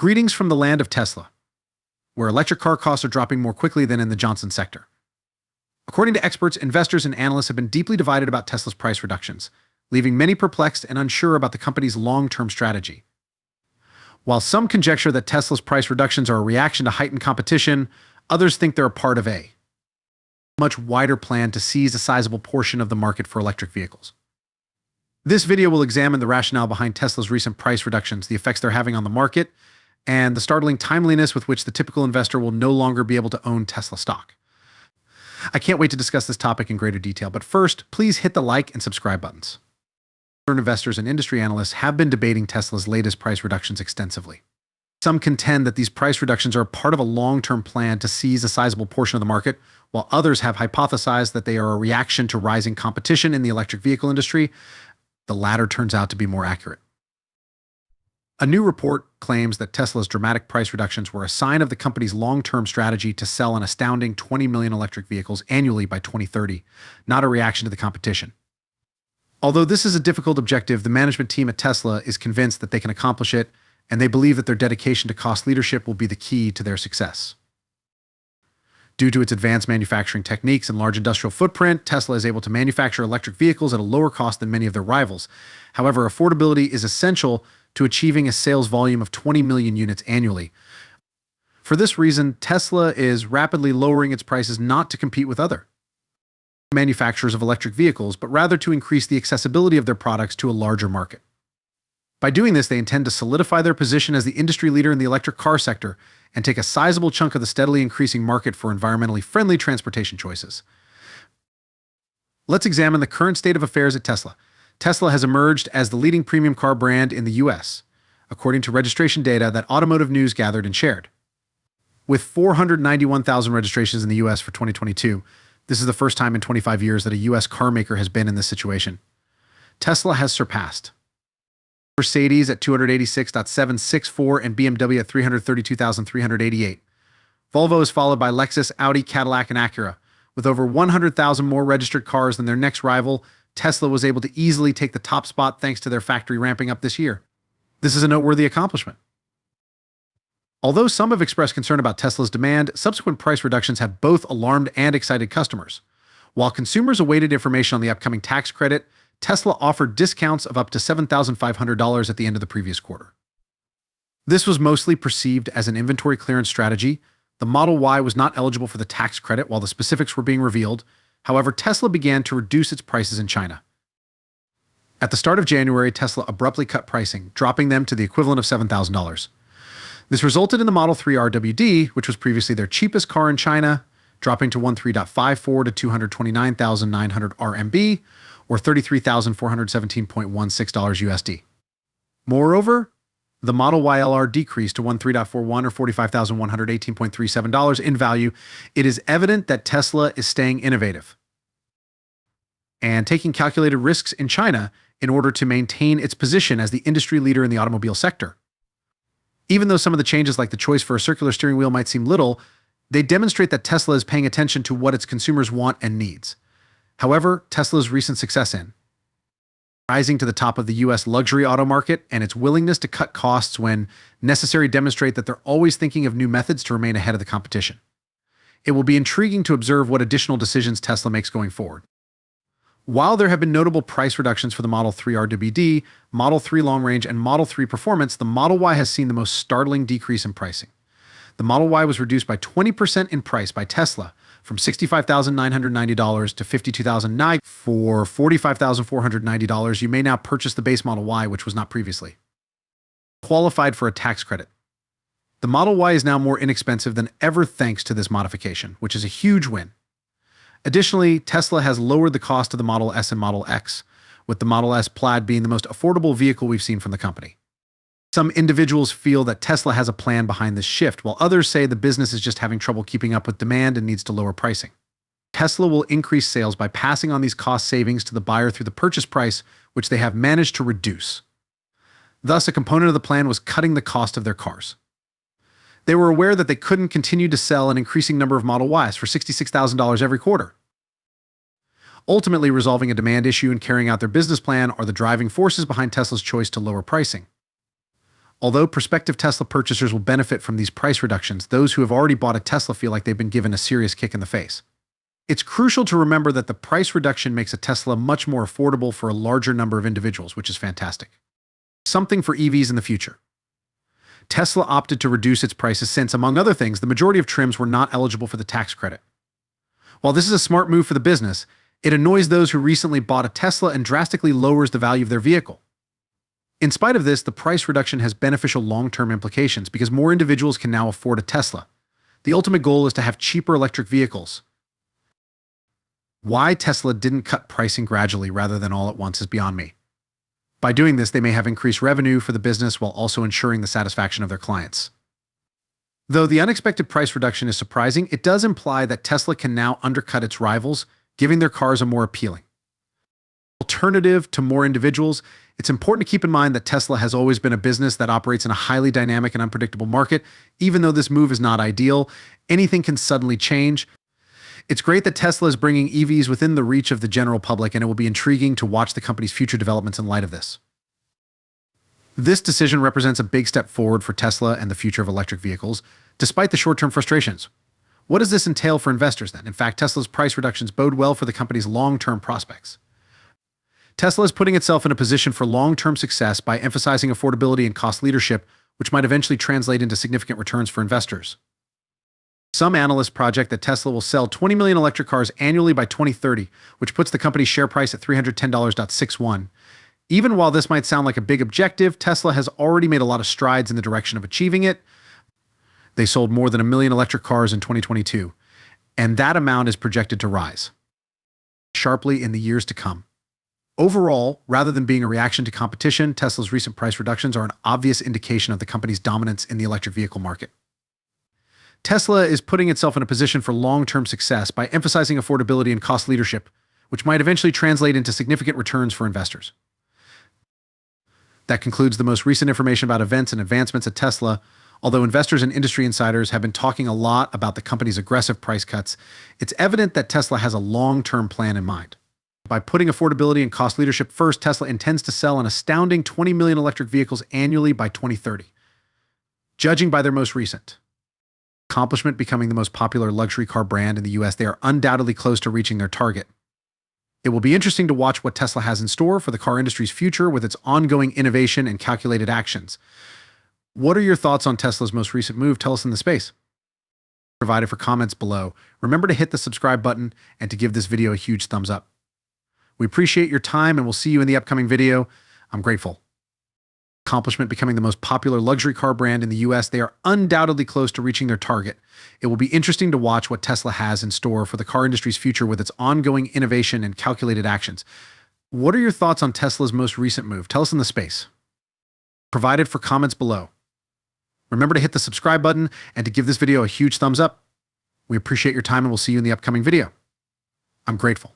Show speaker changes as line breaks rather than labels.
Greetings from the land of Tesla, where electric car costs are dropping more quickly than in the Johnson sector. According to experts, investors and analysts have been deeply divided about Tesla's price reductions, leaving many perplexed and unsure about the company's long-term strategy. While some conjecture that Tesla's price reductions are a reaction to heightened competition, others think they're a part of a much wider plan to seize a sizable portion of the market for electric vehicles. This video will examine the rationale behind Tesla's recent price reductions, the effects they're having on the market, and the startling timeliness with which the typical investor will no longer be able to own Tesla stock. I can't wait to discuss this topic in greater detail, but first, please hit the like and subscribe buttons. Investors and industry analysts have been debating Tesla's latest price reductions extensively. Some contend that these price reductions are part of a long-term plan to seize a sizable portion of the market, while others have hypothesized that they are a reaction to rising competition in the electric vehicle industry. The latter turns out to be more accurate. A new report claims that Tesla's dramatic price reductions were a sign of the company's long-term strategy to sell an astounding 20 million electric vehicles annually by 2030, not a reaction to the competition. Although this is a difficult objective, the management team at Tesla is convinced that they can accomplish it, and they believe that their dedication to cost leadership will be the key to their success. Due to its advanced manufacturing techniques and large industrial footprint, Tesla is able to manufacture electric vehicles at a lower cost than many of their rivals. However, affordability is essential to achieving a sales volume of 20 million units annually. For this reason, Tesla is rapidly lowering its prices not to compete with other manufacturers of electric vehicles, but rather to increase the accessibility of their products to a larger market. By doing this, they intend to solidify their position as the industry leader in the electric car sector and take a sizable chunk of the steadily increasing market for environmentally friendly transportation choices. Let's examine the current state of affairs at Tesla. Tesla has emerged as the leading premium car brand in the US, according to registration data that Automotive News gathered and shared. With 491,000 registrations in the US for 2022, this is the first time in 25 years that a US car maker has been in this situation. Tesla has surpassed Mercedes at 286,764 and BMW at 332,388. Volvo is followed by Lexus, Audi, Cadillac, and Acura. With over 100,000 more registered cars than their next rival, Tesla was able to easily take the top spot thanks to their factory ramping up this year. This is a noteworthy accomplishment. Although some have expressed concern about Tesla's demand, subsequent price reductions have both alarmed and excited customers. While consumers awaited information on the upcoming tax credit, Tesla offered discounts of up to $7,500 at the end of the previous quarter. This was mostly perceived as an inventory clearance strategy. The Model Y was not eligible for the tax credit while the specifics were being revealed. However, Tesla began to reduce its prices in China. At the start of January, Tesla abruptly cut pricing, dropping them to the equivalent of $7,000. This resulted in the Model 3 RWD, which was previously their cheapest car in China, dropping to 13.54 to 229,900 RMB, or $33,417.16 USD. Moreover, the Model Y LR decreased to 13.41 or $45,118.37 in value. It is evident that Tesla is staying innovative and taking calculated risks in China in order to maintain its position as the industry leader in the automobile sector. Even though some of the changes like the choice for a circular steering wheel might seem little, they demonstrate that Tesla is paying attention to what its consumers want and needs. However, Tesla's recent success in rising to the top of the US luxury auto market and its willingness to cut costs when necessary demonstrate that they're always thinking of new methods to remain ahead of the competition. It will be intriguing to observe what additional decisions Tesla makes going forward. While there have been notable price reductions for the Model 3 RWD, Model 3 Long Range, and Model 3 Performance, the Model Y has seen the most startling decrease in pricing. The Model Y was reduced by 20% in price by Tesla, from $65,990 to $52,900. For $45,490, you may now purchase the base Model Y, which was not previously qualified for a tax credit. The Model Y is now more inexpensive than ever thanks to this modification, which is a huge win. Additionally, Tesla has lowered the cost of the Model S and Model X, with the Model S Plaid being the most affordable vehicle we've seen from the company. Some individuals feel that Tesla has a plan behind this shift, while others say the business is just having trouble keeping up with demand and needs to lower pricing. Tesla will increase sales by passing on these cost savings to the buyer through the purchase price, which they have managed to reduce. Thus, a component of the plan was cutting the cost of their cars. They were aware that they couldn't continue to sell an increasing number of Model Ys for $66,000 every quarter. Ultimately, resolving a demand issue and carrying out their business plan are the driving forces behind Tesla's choice to lower pricing. Although prospective Tesla purchasers will benefit from these price reductions, those who have already bought a Tesla feel like they've been given a serious kick in the face. It's crucial to remember that the price reduction makes a Tesla much more affordable for a larger number of individuals, which is fantastic. Something for EVs in the future. Tesla opted to reduce its prices since, among other things, the majority of trims were not eligible for the tax credit. While this is a smart move for the business, it annoys those who recently bought a Tesla and drastically lowers the value of their vehicle. In spite of this, the price reduction has beneficial long-term implications because more individuals can now afford a Tesla. The ultimate goal is to have cheaper electric vehicles. Why Tesla didn't cut pricing gradually rather than all at once is beyond me. By doing this, they may have increased revenue for the business while also ensuring the satisfaction of their clients. Though the unexpected price reduction is surprising, it does imply that Tesla can now undercut its rivals, giving their cars a more appealing alternative to more individuals. It's important to keep in mind that Tesla has always been a business that operates in a highly dynamic and unpredictable market. Even though this move is not ideal, anything can suddenly change. It's great that Tesla is bringing EVs within the reach of the general public, and it will be intriguing to watch the company's future developments in light of this. This decision represents a big step forward for Tesla and the future of electric vehicles, despite the short-term frustrations. What does this entail for investors then? In fact, Tesla's price reductions bode well for the company's long-term prospects. Tesla is putting itself in a position for long-term success by emphasizing affordability and cost leadership, which might eventually translate into significant returns for investors. Some analysts project that Tesla will sell 20 million electric cars annually by 2030, which puts the company's share price at $310.61. Even while this might sound like a big objective, Tesla has already made a lot of strides in the direction of achieving it. They sold more than 1 million electric cars in 2022, and that amount is projected to rise sharply in the years to come. Overall, rather than being a reaction to competition, Tesla's recent price reductions are an obvious indication of the company's dominance in the electric vehicle market. Tesla is putting itself in a position for long-term success by emphasizing affordability and cost leadership, which might eventually translate into significant returns for investors. That concludes the most recent information about events and advancements at Tesla. Although investors and industry insiders have been talking a lot about the company's aggressive price cuts, it's evident that Tesla has a long-term plan in mind. By putting affordability and cost leadership first, Tesla intends to sell an astounding 20 million electric vehicles annually by 2030. Judging by their most recent accomplishment becoming the most popular luxury car brand in the US, they are undoubtedly close to reaching their target. It will be interesting to watch what Tesla has in store for the car industry's future with its ongoing innovation and calculated actions. What are your thoughts on Tesla's most recent move? Tell us in the space provided for comments below. Remember to hit the subscribe button and to give this video a huge thumbs up. We appreciate your time and we'll see you in the upcoming video. I'm grateful. Accomplishment becoming the most popular luxury car brand in the US, they are undoubtedly close to reaching their target. It will be interesting to watch what Tesla has in store for the car industry's future with its ongoing innovation and calculated actions. What are your thoughts on Tesla's most recent move? Tell us in the space provided for comments below. Remember to hit the subscribe button and to give this video a huge thumbs up. We appreciate your time and we'll see you in the upcoming video. I'm grateful.